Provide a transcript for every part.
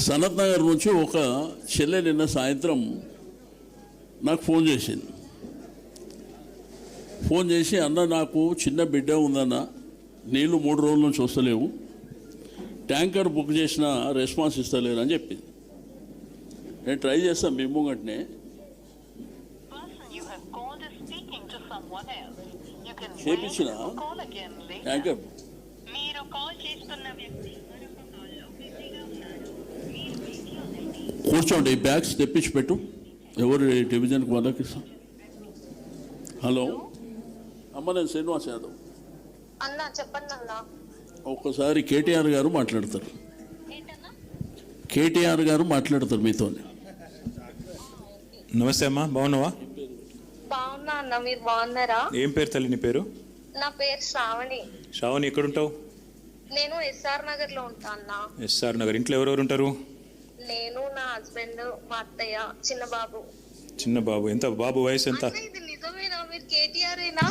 సనత్ నగర్ నుంచి ఒక చెల్లె నిన్న సాయంత్రం నాకు ఫోన్ చేసింది. ఫోన్ చేసి, అన్న నాకు చిన్న బిడ్డ ఉందన్న, నీళ్ళు 3 రోజుల నుంచి వస్తలేవు, ట్యాంకర్ బుక్ చేసిన రెస్పాన్స్ ఇస్తలేరు అని చెప్పింది. నేను ట్రై చేస్తాను మీ ముంగట్నే. చేపించిన ట్యాంకర్ కూర్చోండి, ఈ బ్యాగ్స్ తెప్పించి పెట్టు. ఎవరు డివిజన్కి వాళ్ళకి ఇస్తాం. హలో అమ్మ, నేను శ్రీనివాస్ యాదవ్. అన్నా చెప్పండి అన్నా. ఒక్కసారి కేటీఆర్ గారు మాట్లాడతారు. కేటీఆర్ గారు మాట్లాడతారు మీతో. నమస్తే అమ్మా, బాగున్నావా? బాగున్నా అన్న, మీరు బాగున్నారా? ఏం పేరు తల్లి నీ పేరు? నా పేరు శ్రావణి. శ్రావణి, ఎక్కడ ఉంటావు? నేను ఎస్ఆర్ నగర్ లో ఉంటా అన్న. ఎస్ఆర్ నగర్. ఇంట్లో ఎవరెవరు ఉంటారు? నేను, నా హస్బెండ్, మా అత్తయ్య, చిన్న బాబు. చిన్న బాబు. ఎంత బాబు వయసు ఎంత? ఇది నిజమేనా? మీరు కేటీఆర్ ఏనా?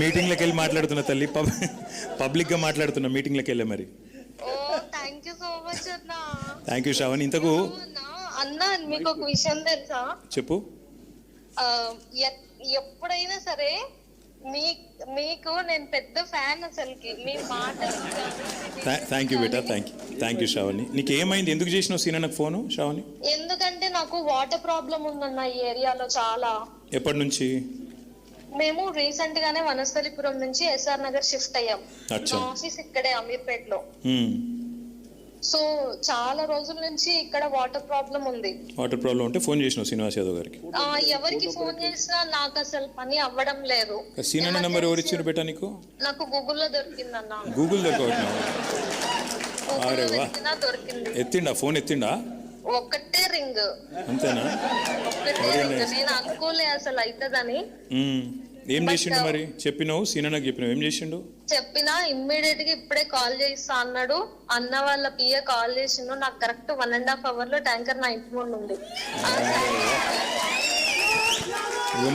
మీటింగ్లకు వెళ్ళి మాట్లాడుతున్నా తల్లి, పబ్లిక్గా మాట్లాడుతున్నా మీటింగ్లకు వెళ్ళే. మరి ఓ థ్యాంక్ యూ సో మచ్ అన్న. Thank you Sravani. ఇంతకు అన్న మీకు ఒక విషయం తెలుసా? చెప్పు. ఎప్పుడైనా సరే మీకు నేను పెద్ద ఫ్యాన్ అసలుకి. మీ మాటలు. థ్యాంక్ యూ బేటా, థ్యాంక్ యూ శ్రావణి. నీకు ఏమైంది? ఎందుకు చేసినావు సీనా నాకు ఫోను శ్రావణి? ఎందుకంటే నాకు వాటర్ ప్రాబ్లం ఉందన్న ఈ ఏరియాలో చాలా. ఎప్పటి నుంచి? మేము రీసెంట్ గానే వనస్థలిపురం నుంచి ఎస్ఆర్ నగర్ షిఫ్ట్ అయ్యాం. మా ఆఫీస్ ఇక్కడే అమీర్పేట్ లో. సో చాలా రోజుల నుంచి ఇక్కడ వాటర్ ప్రాబ్లం ఉంది. వాటర్ ప్రాబ్లం ఉంటే ఫోన్ చేసినావు శ్రీనివాస్ యాదవ్ గారికి? ఎవరికి ఫోన్ చేసినా నాకు అసలు పని అవ్వడం లేదు. సీనా నెంబర్ ఎవరు ఇచ్చారు బేటా నీకు? నాకు గూగుల్లో దొరికిందన్న. గూగుల్ దొరికింది. ఎత్తిండా ఫోన్? ఎత్తిండా? ఒక్కటే రింగ్. అంతేనా? ఒక్కటే రింగ్. నేను అనుకోలే అసలు అవుతుందని. ఏం చేసిండు మరి? చెప్పినావు సీనాకి? చెప్పినావు ఏం చేసిండు? చెప్పినా ఇమ్మీడియట్ గా ఇప్పుడే కాల్ చేస్తా అన్నాడు. అన్న వాళ్ళ పిఏ కాల్ చేసిండు. నాకు కరెక్ట్ 1.5 hours లో ట్యాంకర్ నా ఇంటి ముందు ఉంది.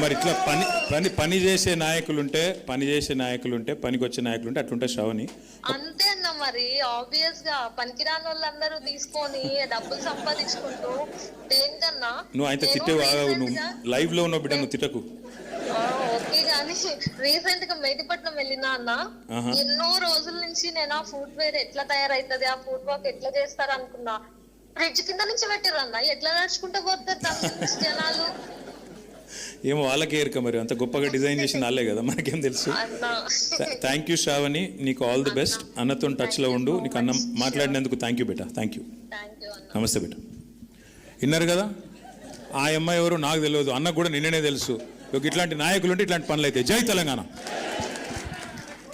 మరి ఇట్లా పని చేసే నాయకులుంటే, పనికి వచ్చే నాయకులుంటే అట్లుంటే శ్రావణి. అంతే అన్న. మరి ఆబ్వియస్ గా పనికిరాని వాళ్ళందరూ తీసుకొని డబ్బులు సంపాదించుకుంటూ దేనికన్నా. నువ్వు అయితే తిట్టేవు. నువ్వు లైవ్ లో ఉన్నావు బిడ్డ, నువ్వు తిట్టకు. ఓకే గానీ రీసెంట్ గా మెహదీపట్నం వెళ్ళినా అన్న. ఎన్నో రోజుల నుంచి నేను ఆ ఫుడ్ వేర్ ఎట్లా తయారైతుంది, ఆ ఫుడ్ వర్క్ ఎట్లా చేస్తారు అనుకున్నా. బ్రిడ్జ్ కింద నుంచి పెట్టిరన్నా. ఎట్లా నడుచుకుంటూ పోతారు దాని జనాలు? ఏమో వాళ్ళకే ఎరుక. మరి అంత గొప్పగా డిజైన్ చేసిన వాళ్ళే కదా, మనకేం తెలుసు. థ్యాంక్ యూ శ్రావణి, నీకు ఆల్ ది బెస్ట్. అన్నతో టచ్ లో ఉండు. నీకు అన్న మాట్లాడినందుకు థ్యాంక్ యూ బేటా. Thank you. నమస్తే బేటా. విన్నారు కదా, ఆ అమ్మాయి ఎవరు నాకు తెలియదు, అన్నకు కూడా నిన్ననే తెలుసు. ఇట్లాంటి నాయకులు ఉంటే ఇట్లాంటి పనులు అయితే. జై తెలంగాణ.